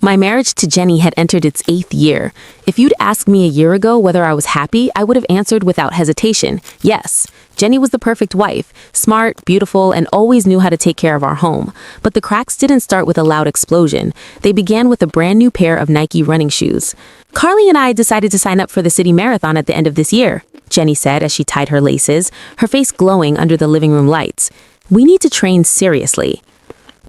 My marriage to Jenny had entered its 8th year. If you'd asked me a year ago whether I was happy, I would have answered without hesitation, yes. Jenny was the perfect wife, smart, beautiful, and always knew how to take care of our home. But the cracks didn't start with a loud explosion. They began with a brand new pair of Nike running shoes. Carly and I decided to sign up for the city marathon at the end of this year, Jenny said as she tied her laces, her face glowing under the living room lights. We need to train seriously.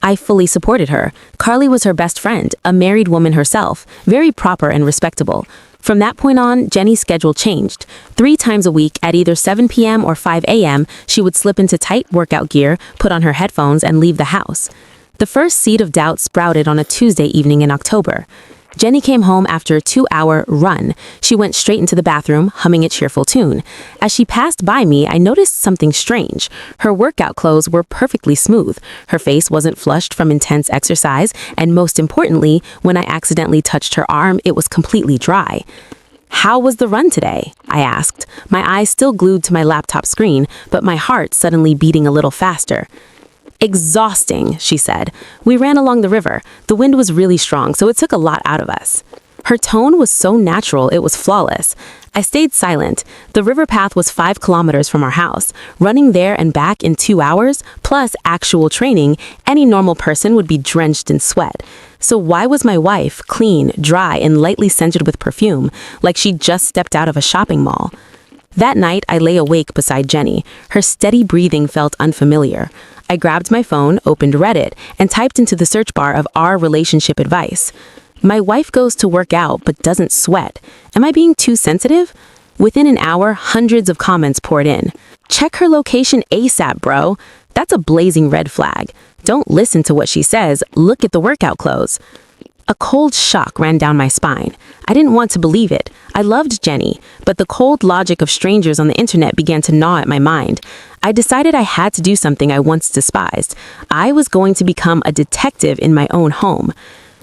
I fully supported her. Carly was her best friend, a married woman herself, very proper and respectable. From that point on, Jenny's schedule changed. 3 times a week at either 7 p.m. or 5 a.m., she would slip into tight workout gear, put on her headphones, and leave the house. The first seed of doubt sprouted on a Tuesday evening in October. Jenny came home after a 2-hour run. She went straight into the bathroom, humming a cheerful tune. As she passed by me, I noticed something strange. Her workout clothes were perfectly smooth. Her face wasn't flushed from intense exercise, and most importantly, when I accidentally touched her arm, it was completely dry. "How was the run today?" I asked, my eyes still glued to my laptop screen, but my heart suddenly beating a little faster. "Exhausting," she said. "We ran along the river. The wind was really strong, so it took a lot out of us." Her tone was so natural, it was flawless. I stayed silent. The river path was 5 kilometers from our house. Running there and back in 2 hours, plus actual training, any normal person would be drenched in sweat. So why was my wife clean, dry, and lightly scented with perfume, like she'd just stepped out of a shopping mall? That night, I lay awake beside Jenny. Her steady breathing felt unfamiliar. I grabbed my phone, opened Reddit, and typed into the search bar of our relationship advice. My wife goes to work out but doesn't sweat. Am I being too sensitive? Within an hour, hundreds of comments poured in. "Check her location ASAP, bro." That's a blazing red flag. Don't listen to what she says. Look at the workout clothes. A cold shock ran down my spine. I didn't want to believe it. I loved Jenny, but the cold logic of strangers on the internet began to gnaw at my mind. I decided I had to do something I once despised. I was going to become a detective in my own home.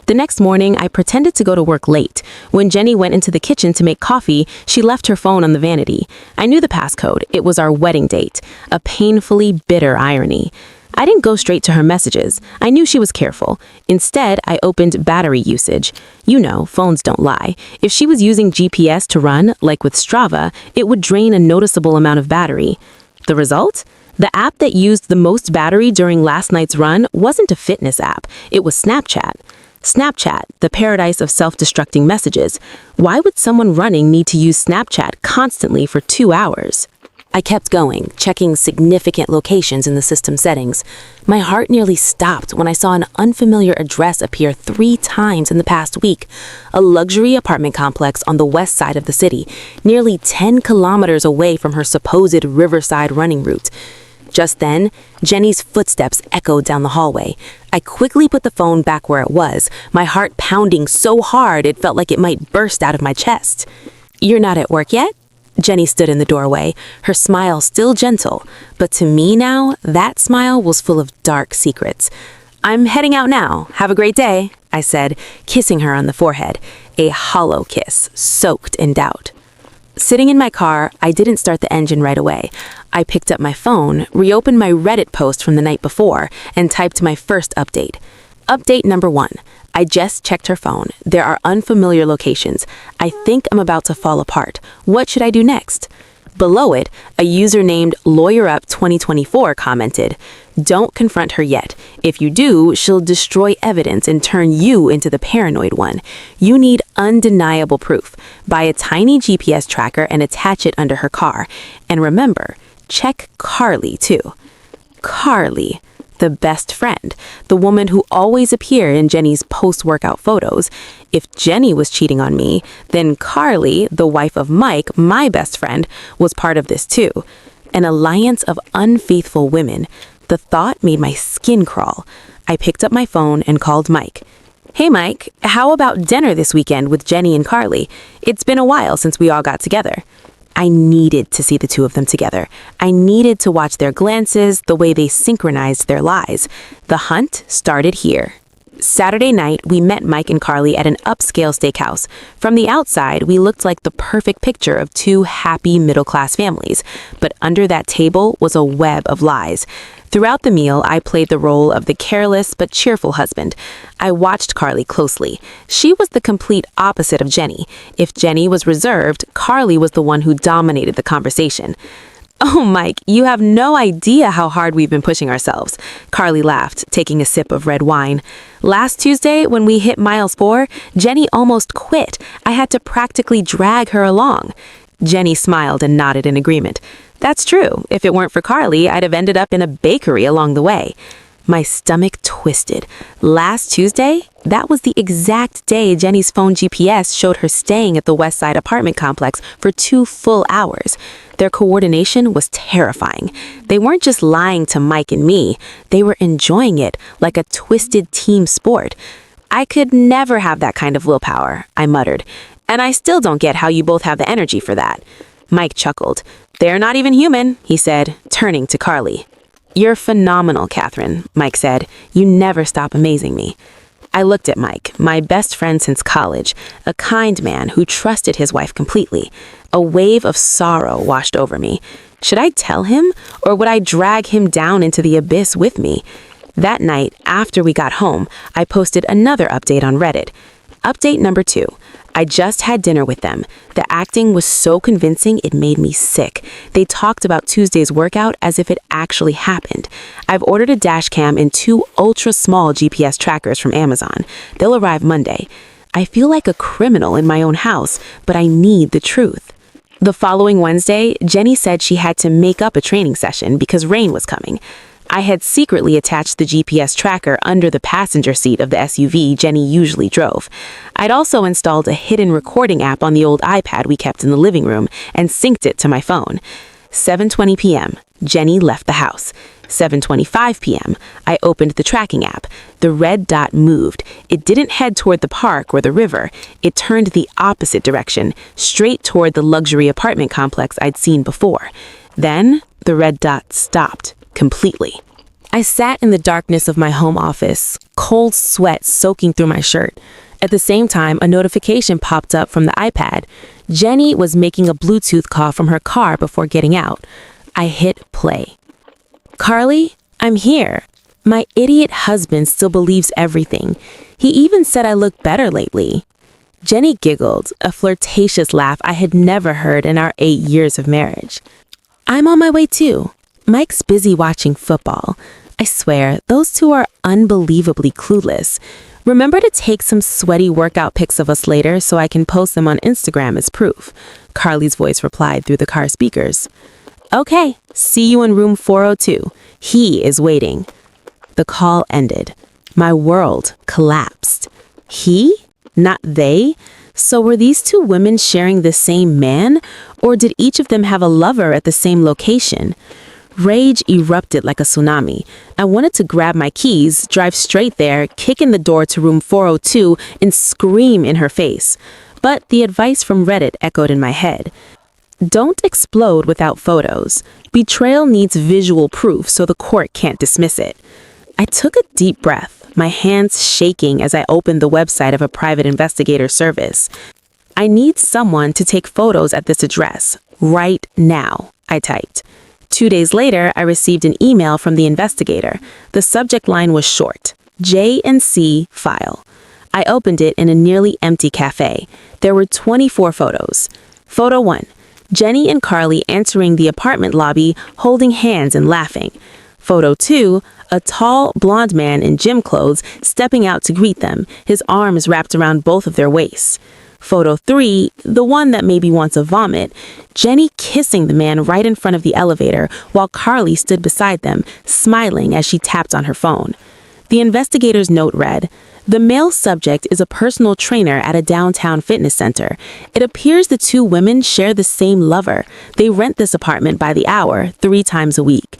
The next morning, I pretended to go to work late. When Jenny went into the kitchen to make coffee, she left her phone on the vanity. I knew the passcode. It was our wedding date. A painfully bitter irony. I didn't go straight to her messages. I knew she was careful. Instead, I opened battery usage. You know, phones don't lie. If she was using GPS to run, like with Strava, it would drain a noticeable amount of battery. The result? The app that used the most battery during last night's run wasn't a fitness app. It was Snapchat. Snapchat, the paradise of self-destructing messages. Why would someone running need to use Snapchat constantly for 2 hours? I kept going, checking significant locations in the system settings. My heart nearly stopped when I saw an unfamiliar address appear 3 times in the past week. A luxury apartment complex on the west side of the city, nearly 10 kilometers away from her supposed riverside running route. Just then, Jenny's footsteps echoed down the hallway. I quickly put the phone back where it was, my heart pounding so hard it felt like it might burst out of my chest. "You're not at work yet?" Jenny stood in the doorway, her smile still gentle, but to me now, that smile was full of dark secrets. "I'm heading out now. Have a great day," I said, kissing her on the forehead, a hollow kiss, soaked in doubt. Sitting in my car, I didn't start the engine right away. I picked up my phone, reopened my Reddit post from the night before, and typed my first update. Update number 1. I just checked her phone. There are unfamiliar locations. I think I'm about to fall apart. What should I do next? Below it, a user named LawyerUp2024 commented, "Don't confront her yet. If you do, she'll destroy evidence and turn you into the paranoid one. You need undeniable proof. Buy a tiny GPS tracker and attach it under her car. And remember, check Carly too." Carly. The best friend, the woman who always appeared in Jenny's post-workout photos. If Jenny was cheating on me, then Carly, the wife of Mike, my best friend, was part of this too. An alliance of unfaithful women. The thought made my skin crawl. I picked up my phone and called Mike. "Hey Mike, how about dinner this weekend with Jenny and Carly? It's been a while since we all got together." I needed to see the two of them together. I needed to watch their glances, the way they synchronized their lies. The hunt started here. Saturday night, we met Mike and Carly at an upscale steakhouse. From the outside, we looked like the perfect picture of two happy middle-class families, but under that table was a web of lies. Throughout the meal, I played the role of the careless but cheerful husband. I watched Carly closely. She was the complete opposite of Jenny. If Jenny was reserved, Carly was the one who dominated the conversation. "Oh, Mike, you have no idea how hard we've been pushing ourselves," Carly laughed, taking a sip of red wine. "Last Tuesday, when we hit miles 4, Jenny almost quit. I had to practically drag her along." Jenny smiled and nodded in agreement. "That's true. If it weren't for Carly, I'd have ended up in a bakery along the way." My stomach twisted. Last Tuesday? That was the exact day Jenny's phone GPS showed her staying at the West Side apartment complex for 2 full hours. Their coordination was terrifying. They weren't just lying to Mike and me. They were enjoying it like a twisted team sport. "I could never have that kind of willpower," I muttered. "And I still don't get how you both have the energy for that." Mike chuckled. "They're not even human," he said, turning to Carly. "You're phenomenal, Catherine," Mike said. "You never stop amazing me." I looked at Mike, my best friend since college, a kind man who trusted his wife completely. A wave of sorrow washed over me. Should I tell him, or would I drag him down into the abyss with me? That night, after we got home, I posted another update on Reddit. Update number 2. I just had dinner with them. The acting was so convincing it made me sick. They talked about Tuesday's workout as if it actually happened. I've ordered a dash cam and 2 ultra-small GPS trackers from Amazon. They'll arrive Monday. I feel like a criminal in my own house, but I need the truth. The following Wednesday, Jenny said she had to make up a training session because rain was coming. I had secretly attached the GPS tracker under the passenger seat of the SUV Jenny usually drove. I'd also installed a hidden recording app on the old iPad we kept in the living room and synced it to my phone. 7:20 p.m., Jenny left the house. 7:25 p.m., I opened the tracking app. The red dot moved. It didn't head toward the park or the river. It turned the opposite direction, straight toward the luxury apartment complex I'd seen before. Then, the red dot stopped. Completely. I sat in the darkness of my home office, cold sweat soaking through my shirt. At the same time, a notification popped up from the iPad. Jenny was making a Bluetooth call from her car before getting out. I hit play. "Carly, I'm here. My idiot husband still believes everything. He even said I look better lately." Jenny giggled, a flirtatious laugh I had never heard in our 8 years of marriage. "I'm on my way too. Mike's busy watching football. I swear, those two are unbelievably clueless. Remember to take some sweaty workout pics of us later so I can post them on Instagram as proof," Carly's voice replied through the car speakers. "Okay, see you in room 402. He is waiting." The call ended. My world collapsed. He? Not they? So were these 2 women sharing the same man? Or did each of them have a lover at the same location? Rage erupted like a tsunami. I wanted to grab my keys, drive straight there, kick in the door to room 402, and scream in her face. But the advice from Reddit echoed in my head. Don't explode without photos. Betrayal needs visual proof so the court can't dismiss it. I took a deep breath, my hands shaking as I opened the website of a private investigator service. "I need someone to take photos at this address, right now," I typed. 2 days later, I received an email from the investigator. The subject line was short, J&C file. I opened it in a nearly empty cafe. There were 24 photos. Photo 1, Jenny and Carly entering the apartment lobby, holding hands and laughing. Photo 2, a tall, blonde man in gym clothes stepping out to greet them, his arms wrapped around both of their waists. Photo 3, the one that made me want to vomit, Jenny kissing the man right in front of the elevator while Carly stood beside them, smiling as she tapped on her phone. The investigator's note read, "The male subject is a personal trainer at a downtown fitness center. It appears the 2 women share the same lover. They rent this apartment by the hour, 3 times a week."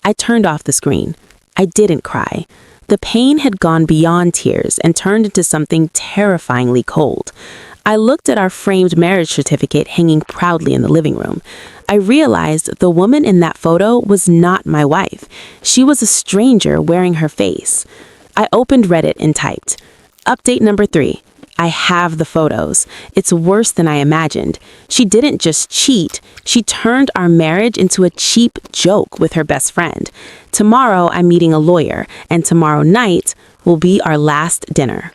I turned off the screen. I didn't cry. The pain had gone beyond tears and turned into something terrifyingly cold. I looked at our framed marriage certificate hanging proudly in the living room. I realized the woman in that photo was not my wife. She was a stranger wearing her face. I opened Reddit and typed, "Update number 3. I have the photos. It's worse than I imagined. She didn't just cheat, she turned our marriage into a cheap joke with her best friend. Tomorrow I'm meeting a lawyer, and tomorrow night will be our last dinner."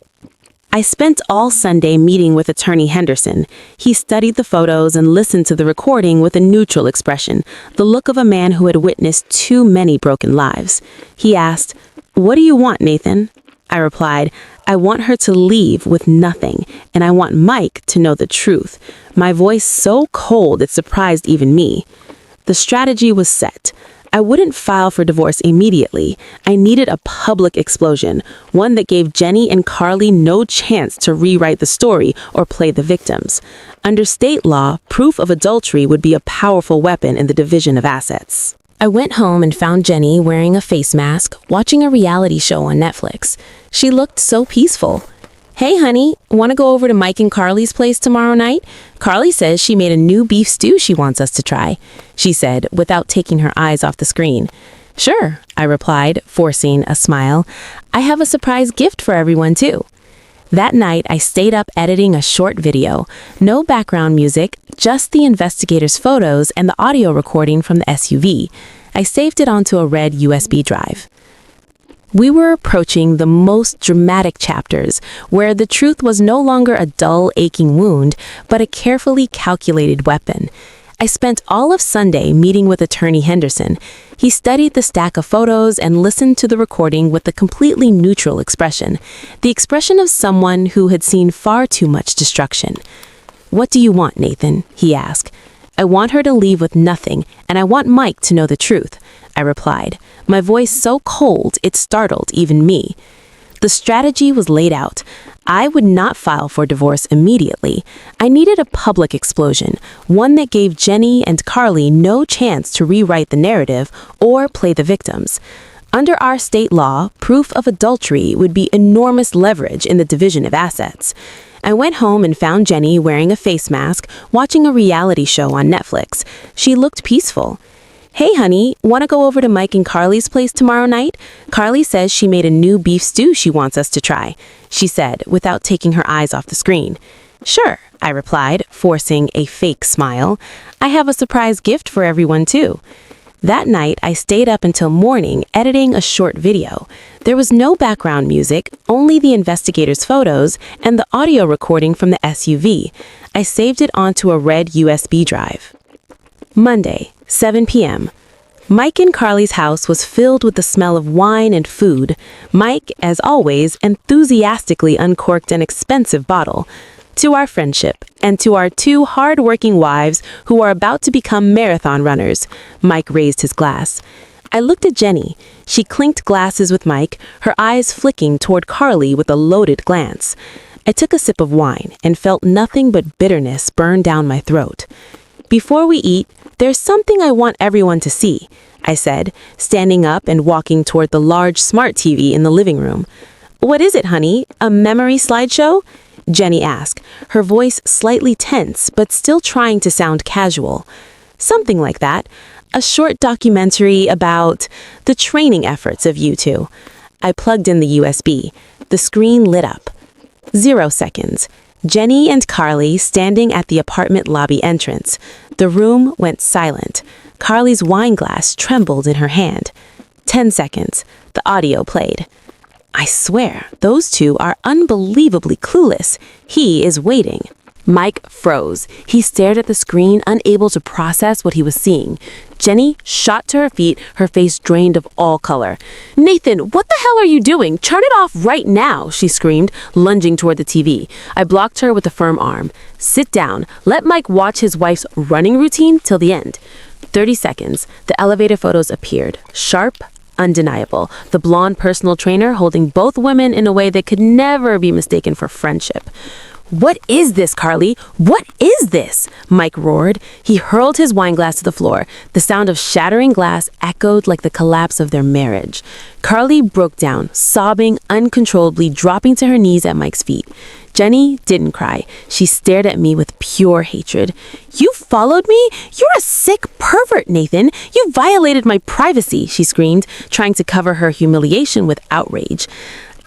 I spent all Sunday meeting with attorney Henderson. He studied the photos and listened to the recording with a neutral expression, the look of a man who had witnessed too many broken lives. He asked, "What do you want, Nathan?" I replied, "I want her to leave with nothing, and I want Mike to know the truth." My voice so cold it surprised even me. The strategy was set. I wouldn't file for divorce immediately. I needed a public explosion, one that gave Jenny and Carly no chance to rewrite the story or play the victims. Under state law, proof of adultery would be a powerful weapon in the division of assets. I went home and found Jenny wearing a face mask, watching a reality show on Netflix. She looked so peaceful. "Hey, honey, want to go over to Mike and Carly's place tomorrow night? Carly says she made a new beef stew she wants us to try," she said, without taking her eyes off the screen. "Sure," I replied, forcing a smile. "I have a surprise gift for everyone, too." That night, I stayed up editing a short video. No background music, just the investigators' photos and the audio recording from the SUV. I saved it onto a red USB drive. We were approaching the most dramatic chapters, where the truth was no longer a dull, aching wound, but a carefully calculated weapon. I spent all of Sunday meeting with attorney Henderson. He studied the stack of photos and listened to the recording with a completely neutral expression, the expression of someone who had seen far too much destruction. "What do you want, Nathan?" he asked. "I want her to leave with nothing, and I want Mike to know the truth," I replied, my voice so cold it startled even me. The strategy was laid out. I would not file for divorce immediately. I needed a public explosion, one that gave Jenny and Carly no chance to rewrite the narrative or play the victims. Under our state law, proof of adultery would be enormous leverage in the division of assets. I went home and found Jenny wearing a face mask, watching a reality show on Netflix. She looked peaceful. "Hey, honey, want to go over to Mike and Carly's place tomorrow night? Carly says she made a new beef stew she wants us to try," she said, without taking her eyes off the screen. "Sure," I replied, forcing a fake smile. "I have a surprise gift for everyone, too." That night, I stayed up until morning editing a short video. There was no background music, only the investigators' photos and the audio recording from the SUV. I saved it onto a red USB drive. Monday, 7 p.m. Mike and Carly's house was filled with the smell of wine and food. Mike, as always, enthusiastically uncorked an expensive bottle. "To our friendship, and to our 2 hard-working wives who are about to become marathon runners," Mike raised his glass. I looked at Jenny. She clinked glasses with Mike, her eyes flicking toward Carly with a loaded glance. I took a sip of wine and felt nothing but bitterness burn down my throat. "Before we eat, there's something I want everyone to see," I said, standing up and walking toward the large smart TV in the living room. "What is it, honey? A memory slideshow?" Jenny asked, her voice slightly tense but still trying to sound casual. "Something like that. A short documentary about the training efforts of you two." I plugged in the USB. The screen lit up. 0 seconds. Jenny and Carly standing at the apartment lobby entrance. The room went silent. Carly's wine glass trembled in her hand. 10 seconds. The audio played. "I swear, those two are unbelievably clueless. He is waiting." Mike froze. He stared at the screen, unable to process what he was seeing. Jenny shot to her feet, her face drained of all color. "Nathan, what the hell are you doing? Turn it off right now," she screamed, lunging toward the TV. I blocked her with a firm arm. "Sit down. Let Mike watch his wife's running routine till the end." 30 seconds. The elevator photos appeared. Sharp, undeniable. The blonde personal trainer holding both women in a way that could never be mistaken for friendship. "What is this, Carly? What is this?" Mike roared. He hurled his wine glass to the floor. The sound of shattering glass echoed like the collapse of their marriage. Carly broke down, sobbing uncontrollably, dropping to her knees at Mike's feet. Jenny didn't cry. She stared at me with pure hatred. "You followed me? You're a sick pervert, Nathan. You violated my privacy," she screamed, trying to cover her humiliation with outrage.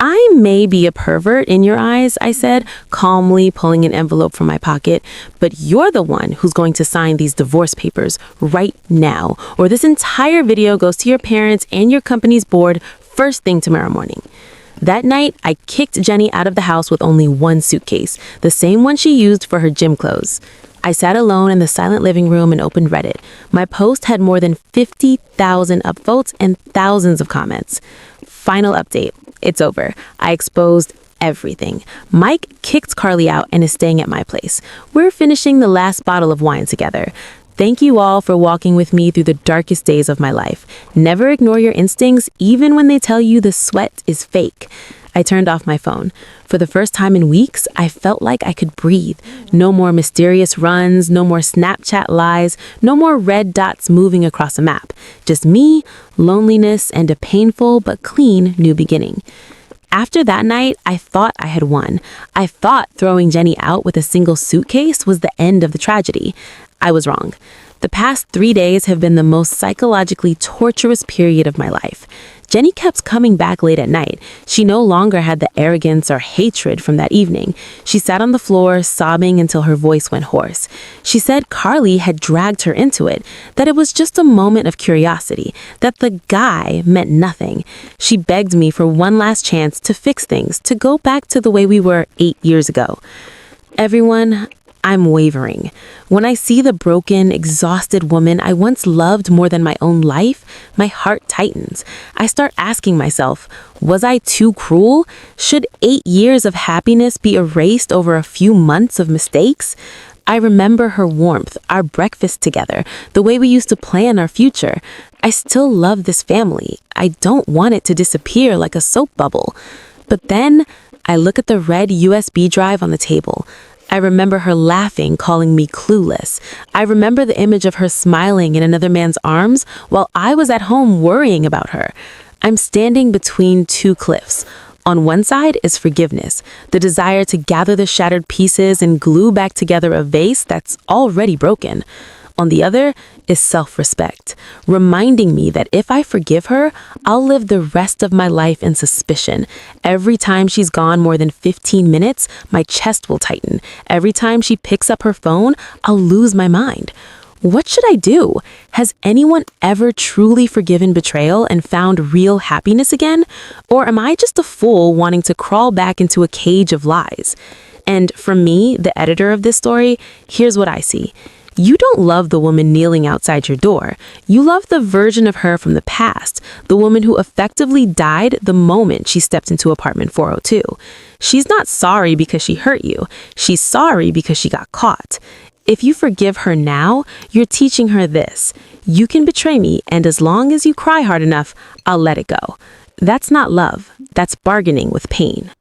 I may be a pervert in your eyes, I said, calmly pulling an envelope from my pocket, but you're the one who's going to sign these divorce papers right now, or this entire video goes to your parents and your company's board first thing tomorrow morning. That night, I kicked Jenny out of the house with only one suitcase, the same one she used for her gym clothes. I sat alone in the silent living room and opened Reddit. My post had more than 50,000 upvotes and thousands of comments. Final update. It's over. I exposed everything. Mike kicked Carly out and is staying at my place. We're finishing the last bottle of wine together. Thank you all for walking with me through the darkest days of my life. Never ignore your instincts, even when they tell you the sweat is fake. I turned off my phone. For the first time in weeks, I felt like I could breathe. No more mysterious runs, no more Snapchat lies, no more red dots moving across a map. Just me, loneliness, and a painful but clean new beginning. After that night, I thought I had won. I thought throwing Jenny out with a single suitcase was the end of the tragedy. I was wrong. The past 3 days have been the most psychologically torturous period of my life. Jenny kept coming back late at night. She no longer had the arrogance or hatred from that evening. She sat on the floor, sobbing until her voice went hoarse. She said Carly had dragged her into it, that it was just a moment of curiosity, that the guy meant nothing. She begged me for one last chance to fix things, to go back to the way we were 8 years ago. Everyone, I'm wavering. When I see the broken, exhausted woman I once loved more than my own life, my heart tightens. I start asking myself, was I too cruel? Should 8 years of happiness be erased over a few months of mistakes? I remember her warmth, our breakfast together, the way we used to plan our future. I still love this family. I don't want it to disappear like a soap bubble. But then I look at the red USB drive on the table. I remember her laughing, calling me clueless. I remember the image of her smiling in another man's arms while I was at home worrying about her. I'm standing between two cliffs. On one side is forgiveness, the desire to gather the shattered pieces and glue back together a vase that's already broken. On the other is self-respect, reminding me that if I forgive her, I'll live the rest of my life in suspicion. Every time she's gone more than 15 minutes, my chest will tighten. Every time she picks up her phone, I'll lose my mind. What should I do? Has anyone ever truly forgiven betrayal and found real happiness again? Or am I just a fool wanting to crawl back into a cage of lies? And from me, the editor of this story, here's what I see. You don't love the woman kneeling outside your door. You love the version of her from the past, the woman who effectively died the moment she stepped into apartment 402. She's not sorry because she hurt you. She's sorry because she got caught. If you forgive her now, you're teaching her this. You can betray me, and as long as you cry hard enough, I'll let it go. That's not love. That's bargaining with pain.